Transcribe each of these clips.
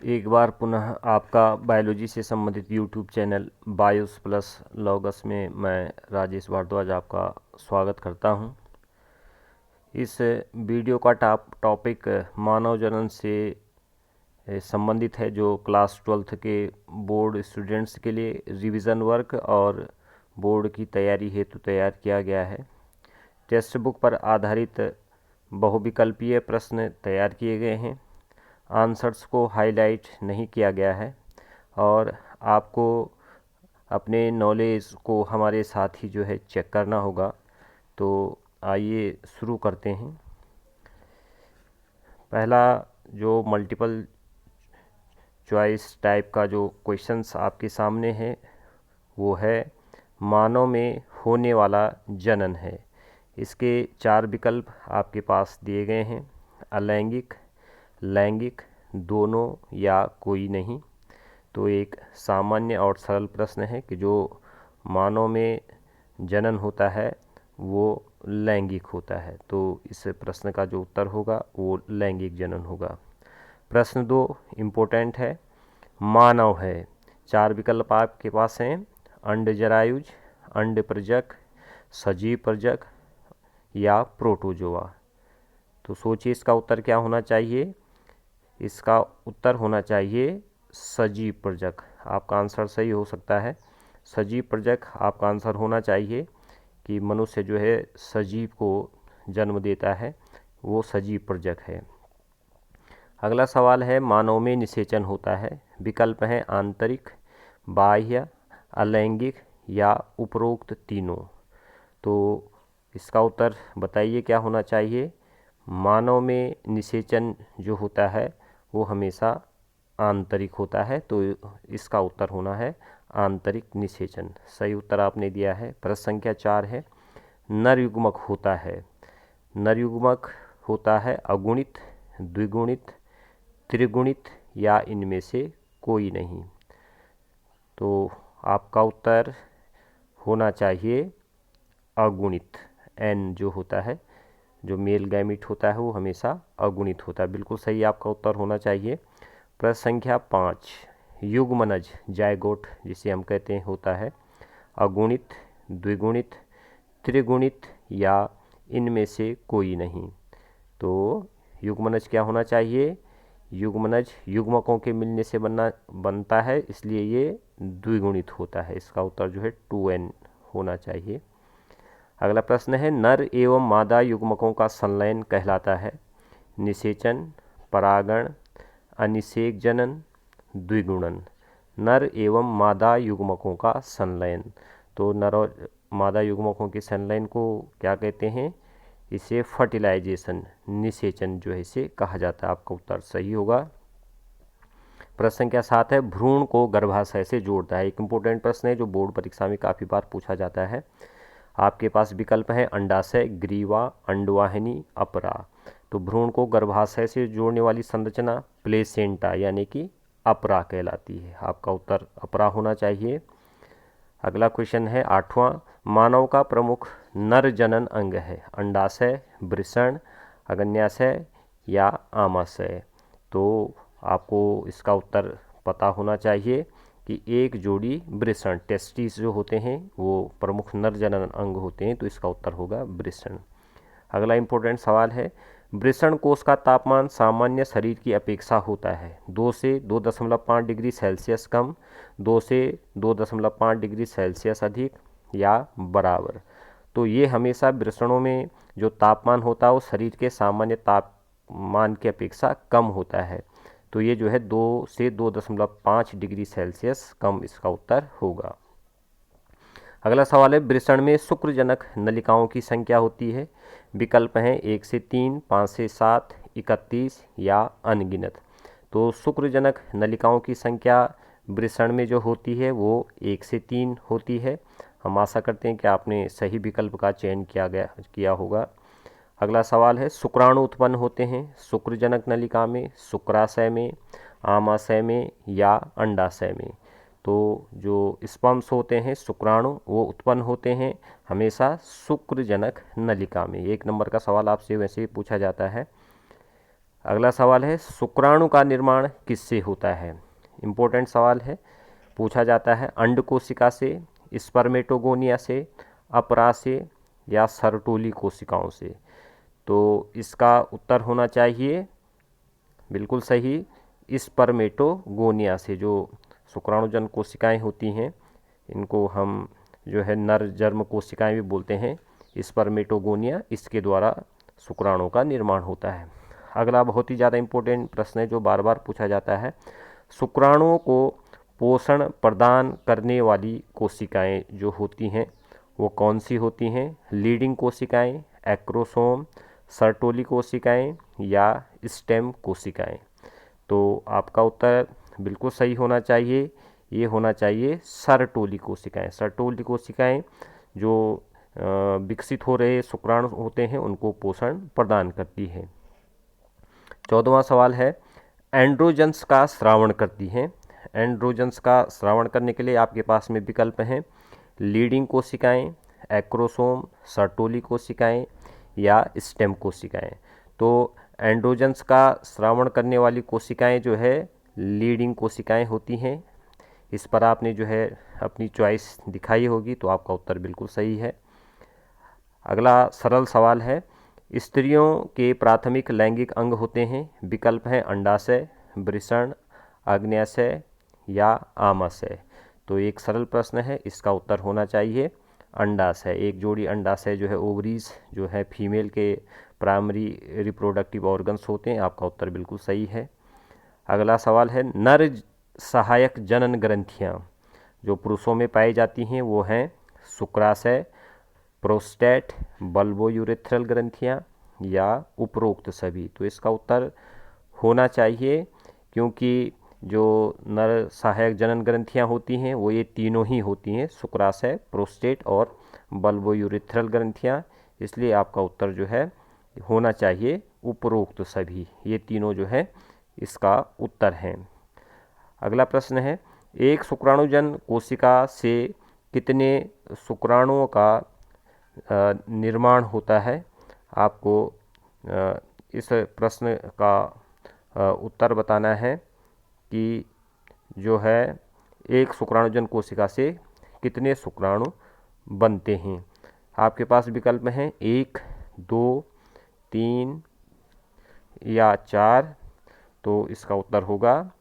एक बार पुनः आपका बायोलॉजी से संबंधित YouTube channel BIOS plus logos में मैं राजेश भारद्वाज आपका स्वागत करता हूं। इस वीडियो का टॉपिक मानव जनन से संबंधित है, जो क्लास 12th के बोर्ड स्टूडेंट्स के लिए रिवीजन वर्क और बोर्ड की तैयारी हेतु तैयार किया गया है। टेक्स्ट बुक पर आधारित बहुविकल्पीय प्रश्न तैयार किए गए हैं। आंसर्स को हाईलाइट नहीं किया गया है और आपको अपने नॉलेज को हमारे साथ ही जो है चेक करना होगा। तो आइए शुरू करते हैं। पहला जो मल्टीपल चॉइस टाइप का जो क्वेश्चंस आपके सामने है वो है मानव में होने वाला जनन है। इसके 4 विकल्प आपके पास दिए गए हैं: अलैंगिक, लैंगिक, दोनों या कोई नहीं। तो एक सामान्य और सरल प्रश्न है कि जो मानव में जनन होता है वो लैंगिक होता है, तो इस प्रश्न का जो उत्तर होगा वो लैंगिक जनन होगा। प्रश्न 2 इम्पोर्टेंट है, मानव है। 4 विकल्प आपके पास हैं: अंडजरायुज, अंडप्रजक, सजीव प्रजक या प्रोटोजोआ। तो सोचिए इसका उत्तर क्या होना चाहिए। इसका उत्तर होना चाहिए सजीव प्रजक। आपका आंसर सही हो सकता है, सजीव प्रजक आपका आंसर होना चाहिए कि मनुष्य जो है सजीव को जन्म देता है, वो सजीव प्रजक है। अगला सवाल है, मानव में निषेचन होता है। विकल्प हैं आंतरिक, बाह्य, अलैंगिक या उपरोक्त तीनों। तो इसका उत्तर बताइए क्या होना चाहिए। मानव में निषेचन जो होता है वो हमेशा आंतरिक होता है, तो इसका उत्तर होना है आंतरिक निषेचन। सही उत्तर आपने दिया है। प्रश्न संख्या 4 है, नर युग्मक होता है। नर युग्मक होता है अगुणित, द्विगुणित, त्रिगुणित या इनमें से कोई नहीं। तो आपका उत्तर होना चाहिए अगुणित। एन जो होता है, जो मेल गैमिट होता है वो हमेशा अगुणित होता है। बिल्कुल सही आपका उत्तर होना चाहिए। प्रश्न संख्या 5, युग्मनज जायगोट जिसे हम कहते हैं होता है अगुणित, द्विगुणित, त्रिगुणित या इनमें से कोई नहीं। तो युग्मनज क्या होना चाहिए। युग्मनज युग्मकों के मिलने से बनता है, इसलिए ये द्विगुणित होता है। इसका उत्तर जो है 2n होना चाहिए। अगला प्रश्न है, नर एवं मादा युग्मकों का संलयन कहलाता है निषेचन, परागण, अनिषेक जनन, द्विगुणन। नर एवं मादा युग्मकों का संलयन। तो नर और मादा युग्मकों के संलयन को क्या कहते हैं, इसे फर्टिलाइजेशन, निषेचन जो है इसे कहा जाता है। आपका उत्तर सही होगा। प्रश्न संख्या 7 है, भ्रूण को गर्भाशय से जोड़ता है। एक इम्पोर्टेंट प्रश्न है जो बोर्ड परीक्षा में काफ़ी बार पूछा जाता है। आपके पास विकल्प है अंडाशय, ग्रीवा, अंडवाहिनी, अपरा। तो भ्रूण को गर्भाशय से जोड़ने वाली संरचना प्लेसेंटा यानी कि अपरा कहलाती है। आपका उत्तर अपरा होना चाहिए। अगला क्वेश्चन है 8वां, मानव का प्रमुख नर जनन अंग है अंडाशय, वृषण, अग्न्याशय या आमाशय। तो आपको इसका उत्तर पता होना चाहिए कि एक जोड़ी वृषण, टेस्टिस जो होते हैं वो प्रमुख नर जनन अंग होते हैं, तो इसका उत्तर होगा वृषण। अगला इंपॉर्टेंट सवाल है, वृषण कोष का तापमान सामान्य शरीर की अपेक्षा होता है 2 से 2.5 डिग्री सेल्सियस कम, 2 से 2.5 डिग्री सेल्सियस अधिक या बराबर। तो ये हमेशा वृषणों में जो तापमान होता है वो शरीर के सामान्य तापमान की अपेक्षा कम होता है। तो ये जो है 2 से 2.5 डिग्री सेल्सियस कम इसका उत्तर होगा। अगला सवाल है, वृषण में शुक्रजनक नलिकाओं की संख्या होती है। विकल्प हैं 1 से 3, 5 से 7, 31 या अनगिनत। तो शुक्रजनक नलिकाओं की संख्या वृषण में जो होती है वो 1 से 3 होती है। हम आशा करते हैं कि आपने सही विकल्प का चयन किया होगा। अगला सवाल है, शुक्राणु उत्पन्न होते हैं शुक्रजनक नलिका में, शुक्राशय में, आमाशय में या अंडाशय में। तो जो स्पर्म्स होते हैं शुक्राणु वो उत्पन्न होते हैं हमेशा शुक्रजनक नलिका में। 1 नंबर का सवाल आपसे वैसे ही पूछा जाता है। अगला सवाल है, शुक्राणु का निर्माण किससे होता है? इम्पोर्टेंट सवाल है, पूछा जाता है। अंड कोशिका से, स्पर्मेटोगोनिया से, अपरा से या सर्टोली कोशिकाओं से? तो इसका उत्तर होना चाहिए बिल्कुल सही, स्पर्मेटोगोनिया से। जो शुक्राणुजन कोशिकाएं होती हैं, इनको हम जो है नर जर्म कोशिकाएं भी बोलते हैं, स्पर्मेटोगोनिया, इसके द्वारा शुक्राणु का निर्माण होता है। अगला बहुत ही ज़्यादा इम्पोर्टेंट प्रश्न है जो बार बार पूछा जाता है, शुक्राणुओं को पोषण प्रदान करने वाली कोशिकाएं जो होती हैं वो कौन सी होती हैं? लीडिंग कोशिकाएं, एक्रोसोम, सर्टोली कोशिकाएं या स्टेम कोशिकाएं? तो आपका उत्तर बिल्कुल सही होना चाहिए, ये होना चाहिए सर्टोली कोशिकाएं। सर्टोली कोशिकाएं जो विकसित हो रहे शुक्राणु होते हैं उनको पोषण प्रदान करती है। 14वां सवाल है, एंड्रोजन्स का श्रावण करती हैं। एंड्रोजन्स का श्रावण करने के लिए आपके पास में विकल्प हैं, लीडिंग कोशिकाएं, एक्रोसोम, सर्टोली कोशिकाएं या स्टेम कोशिकाएं। तो एंड्रोजन्स का श्रावण करने वाली कोशिकाएं जो है लीडिंग कोशिकाएं होती हैं। इस पर आपने जो है अपनी चॉइस दिखाई होगी, तो आपका उत्तर बिल्कुल सही है। अगला सरल सवाल है, स्त्रियों के प्राथमिक लैंगिक अंग होते हैं। विकल्प हैं अंडाशय, वृषण, अग्न्याशय या आमाशय। तो एक सरल प्रश्न है, इसका उत्तर होना चाहिए अंडाशय। एक जोड़ी अंडाशय जो है ओवरीज जो है फीमेल के प्राइमरी रिप्रोडक्टिव ऑर्गन्स होते हैं। आपका उत्तर बिल्कुल सही है। अगला सवाल है, नर सहायक जनन ग्रंथियां जो पुरुषों में पाई जाती हैं वो हैं शुक्राशय, प्रोस्टेट, बल्बोयूरेथ्रल ग्रंथियां या उपरोक्त सभी? तो इसका उत्तर होना चाहिए, क्योंकि जो नर सहायक जनन ग्रंथियां होती हैं वो ये तीनों ही होती हैं, शुक्राशय, प्रोस्टेट और बल्बोयूरेथ्रल ग्रंथियां। इसलिए आपका उत्तर जो है होना चाहिए उपरोक्त सभी। ये तीनों जो है इसका उत्तर हैं। अगला प्रश्न है, एक शुक्राणुजन कोशिका से कितने शुक्राणुओं का निर्माण होता है? आपको इस प्रश्न का उत्तर बताना है कि जो है एक शुक्राणुजन कोशिका से कितने शुक्राणु बनते हैं। आपके पास विकल्प हैं 1, 2, 3 या 4। तो इसका उत्तर होगा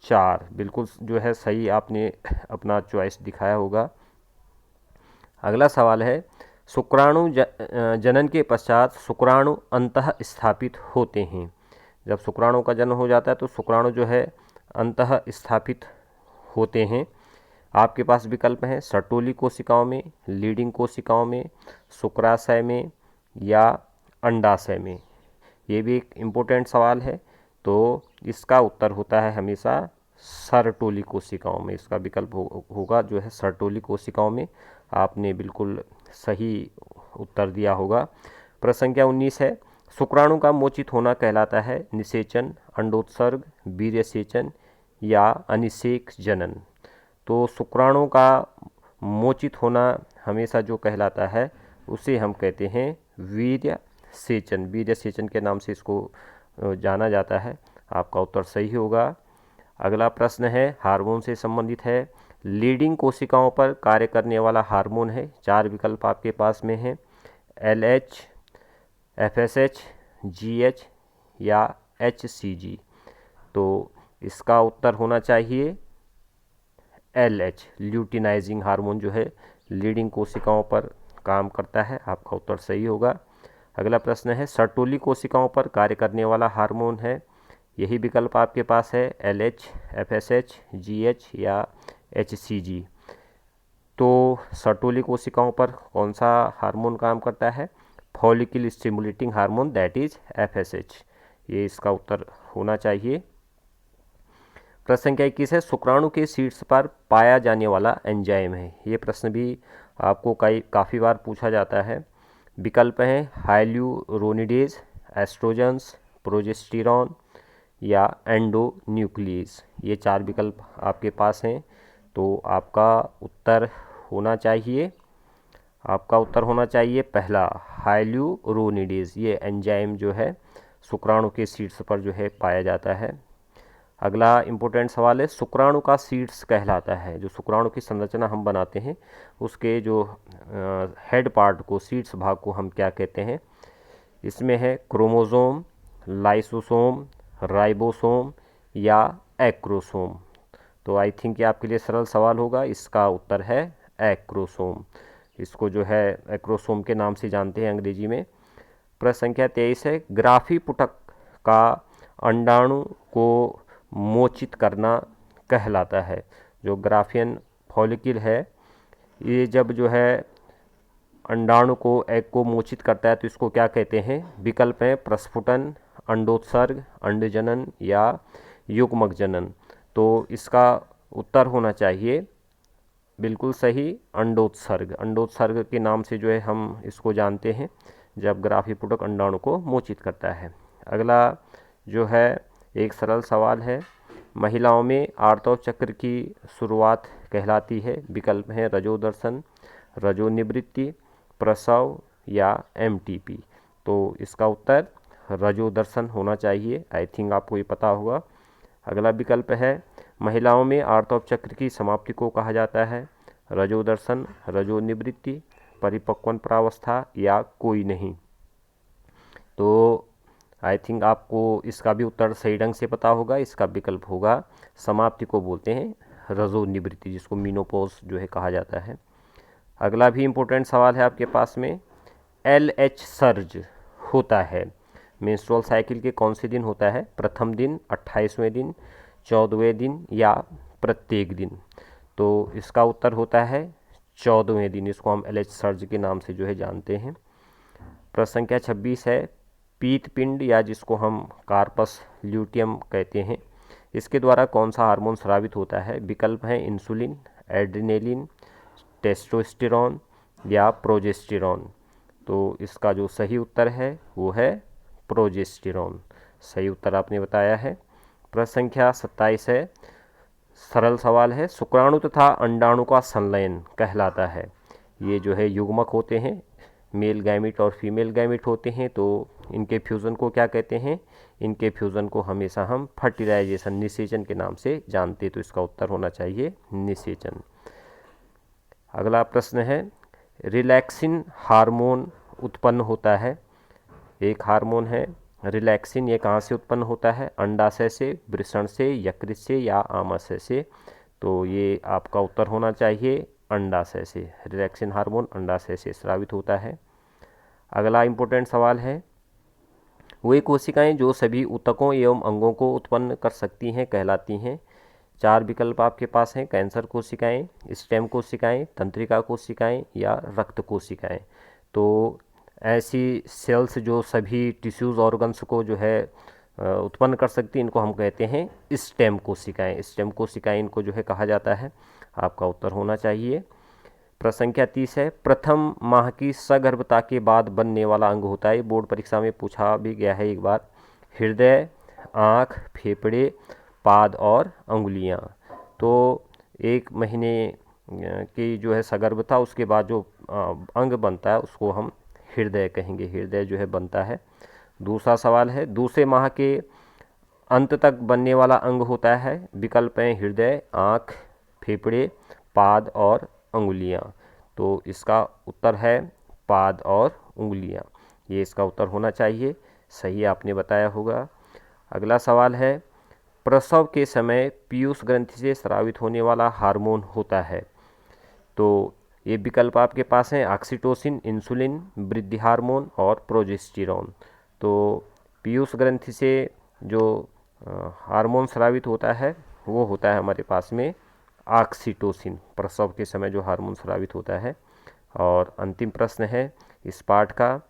4। बिल्कुल जो है सही आपने अपना चॉइस दिखाया होगा। अगला सवाल है, शुक्राणु जनन के पश्चात शुक्राणु अंतः स्थापित होते हैं। जब शुक्राणु का जन्म हो जाता है तो शुक्राणु जो है अंतः स्थापित होते हैं। आपके पास विकल्प हैं सर्टोली कोशिकाओं में, लीडिंग कोशिकाओं में, शुक्राशय में या अंडाशय में। ये भी एक इम्पोर्टेंट सवाल है, तो इसका उत्तर होता है हमेशा सर्टोली कोशिकाओं में। इसका विकल्प होगा जो है सर्टोली कोशिकाओं में। आपने बिल्कुल सही उत्तर दिया होगा। प्रश्न संख्या 19 है, शुक्राणु का मोचित होना कहलाता है निषेचन, अंडोत्सर्ग, वीर्यसेचन या अनिषेक जनन? तो शुक्राणु का मोचित होना हमेशा जो कहलाता है उसे हम कहते हैं वीर्य सेचन। वीर्य सेचन के नाम से इसको जाना जाता है। आपका उत्तर सही होगा। अगला प्रश्न है हार्मोन से संबंधित है। लीडिंग कोशिकाओं पर कार्य करने वाला हार्मोन है। 4 विकल्प आपके पास में हैं, LH, FSH, GH या HCG। तो इसका उत्तर होना चाहिए LH। ल्यूटिनाइजिंग हार्मोन जो है लीडिंग कोशिकाओं पर काम करता है। आपका उत्तर सही होगा। अगला प्रश्न है सर्टोली कोशिकाओं पर कार्य करने वाला हार्मोन है। यही विकल्प आपके पास है LH, FSH, GH या HCG। तो सर्टोली कोशिकाओं पर कौन सा हार्मोन काम करता है? Follicle stimulating hormone, that is FSH। ये इसका उत्तर होना चाहिए। प्रश्न संख्या 21 है, शुक्राणु के शीर्ष पर पाया जाने वाला एंजाइम है। ये प्रश्न भी आपको काफ़ी बार पूछा जाता है। विकल्प हैं हाइल्यूरोनिडेज, एस्ट्रोजेंस, प्रोजेस्टेरॉन या एंडोन्यूक्लियस। ये 4 विकल्प आपके पास हैं। तो आपका उत्तर होना चाहिए पहला हाइल्यूरोनिडेज। ये एंजाइम जो है शुक्राणु के शीर्ष पर जो है पाया जाता है। अगला इम्पोर्टेंट सवाल है, शुक्राणु का शीर्ष कहलाता है। जो शुक्राणु की संरचना हम बनाते हैं उसके जो हेड पार्ट को, शीर्ष भाग को हम क्या कहते हैं? इसमें है क्रोमोसोम, लाइसोसोम, राइबोसोम या एक्रोसोम। तो आई थिंक ये आपके लिए सरल सवाल होगा। इसका उत्तर है एक्रोसोम। इसको जो है एक्रोसोम के नाम से जानते हैं अंग्रेजी में। प्रश्न संख्या 23 है, ग्राफी पुटक का अंडाणु को मोचित करना कहलाता है। जो ग्राफियन फॉलिकल है, ये जब जो है अंडाणु को, एग को मोचित करता है तो इसको क्या कहते हैं? विकल्प हैं प्रस्फुटन, अंडोत्सर्ग, अंडजनन या युग्मक जनन। तो इसका उत्तर होना चाहिए बिल्कुल सही अंडोत्सर्ग। अंडोत्सर्ग के नाम से जो है हम इसको जानते हैं जब ग्राफी पुटक अंडाणु को मोचित करता है। अगला जो है एक सरल सवाल है, महिलाओं में आर्तव चक्र की शुरुआत कहलाती है। विकल्प हैं रजोदर्शन, रजोनिवृत्ति, प्रसव या एमटीपी। तो इसका उत्तर रजोदर्शन होना चाहिए। आई थिंक आपको ये पता होगा। अगला विकल्प है, महिलाओं में आर्तव चक्र की समाप्ति को कहा जाता है। रजोदर्शन, रजोनिवृत्ति, परिपक्वन प्रावस्था या कोई नहीं। तो आई थिंक आपको इसका भी उत्तर सही ढंग से पता होगा। इसका विकल्प होगा समाप्ति को बोलते हैं रजोनिवृत्ति, जिसको मीनोपॉज जो है कहा जाता है। अगला भी इम्पोर्टेंट सवाल है आपके पास में, LH सर्ज होता है मेंस्ट्रुअल साइकिल के कौन से दिन होता है? प्रथम दिन, 28वें दिन, 14वें दिन या प्रत्येक दिन। तो इसका उत्तर होता है 14वें दिन। इसको हम LH सर्ज के नाम से जो है जानते हैं। प्रश्न संख्या 26 है, पीतपिंड या जिसको हम कार्पस ल्यूटियम कहते हैं, इसके द्वारा कौन सा हार्मोन स्रावित होता है? विकल्प हैं इंसुलिन, एड्रिनेलिन, टेस्टोस्टेरोन या प्रोजेस्टेरोन। तो इसका जो सही उत्तर है वो है प्रोजेस्टेरोन। सही उत्तर आपने बताया है। प्रश्न संख्या 27 है, सरल सवाल है, शुक्राणु तथा अंडाणु का संलयन कहलाता है। ये जो है युग्मक होते हैं, मेल गैमिट और फीमेल गैमिट होते हैं। तो इनके फ्यूज़न को क्या कहते हैं? इनके फ्यूज़न को हमेशा हम फर्टिलाइजेशन, निषेचन के नाम से जानते। तो इसका उत्तर होना चाहिए निषेचन। अगला प्रश्न है, रिलैक्सिन हार्मोन उत्पन्न होता है। एक हार्मोन है रिलैक्सिन, ये कहाँ से उत्पन्न होता है? अंडाशय से, वृषण से, यकृत से या आमाशय से। तो ये आपका उत्तर होना चाहिए अंडाशय से। रिलैक्सिन हार्मोन अंडाशय से स्रावित होता है। अगला इम्पोर्टेंट सवाल है, वे कोशिकाएं जो सभी ऊतकों एवं अंगों को उत्पन्न कर सकती हैं कहलाती हैं। 4 विकल्प आपके पास हैं, कैंसर कोशिकाएं, स्टेम कोशिकाएं, तंत्रिका कोशिकाएं या रक्त कोशिकाएं। तो ऐसी सेल्स जो सभी टिश्यूज़ ऑर्गन्स को जो है उत्पन्न कर सकती हैं, इनको हम कहते हैं स्टेम कोशिकाएं। स्टेम कोशिकाएं इनको जो है कहा जाता है। आपका उत्तर होना चाहिए। प्रश्न संख्या 30 है, प्रथम माह की सगर्भता के बाद बनने वाला अंग होता है। बोर्ड परीक्षा में पूछा भी गया है एक बार। हृदय, आँख, फेफड़े, पाद और अंगुलियाँ। तो 1 महीने की जो है सगर्भता, उसके बाद जो अंग बनता है उसको हम हृदय कहेंगे। हृदय जो है बनता है। दूसरा सवाल है, दूसरे माह के अंत तक बनने वाला अंग होता है। विकल्प हैं हृदय, आँख, फेफड़े, पाद और अंगुलियाँ। तो इसका उत्तर है पाद और उंगलियाँ। ये इसका उत्तर होना चाहिए। सही आपने बताया होगा। अगला सवाल है, प्रसव के समय पीयूष ग्रंथि से स्रावित होने वाला हार्मोन होता है। तो ये विकल्प आपके पास हैं ऑक्सीटोसिन, इंसुलिन, वृद्धि हार्मोन और प्रोजेस्टेरोन। तो पीयूष ग्रंथि से जो हार्मोन स्रावित होता है वो होता है हमारे पास में ऑक्सीटोसिन। प्रसव के समय जो हार्मोन स्रावित होता है। और अंतिम प्रश्न है इस पाठ का,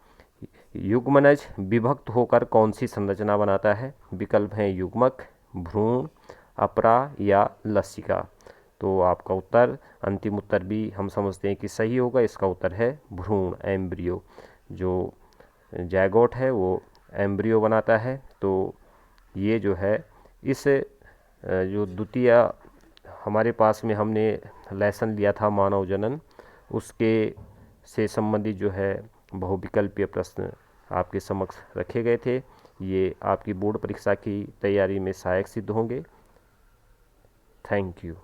युग्मनज विभक्त होकर कौन सी संरचना बनाता है? विकल्प हैं युग्मक, भ्रूण, अपरा या लसिका। तो आपका उत्तर, अंतिम उत्तर भी हम समझते हैं कि सही होगा। इसका उत्तर है भ्रूण, एम्ब्रियो। जो जायगोट है वो एम्ब्रियो बनाता है। तो ये जो है इस जो द्वितीय हमारे पास में हमने लेसन लिया था मानव जनन, उसके से संबंधित जो है बहुविकल्पीय प्रश्न आपके समक्ष रखे गए थे। ये आपकी बोर्ड परीक्षा की तैयारी में सहायक सिद्ध होंगे। Thank you.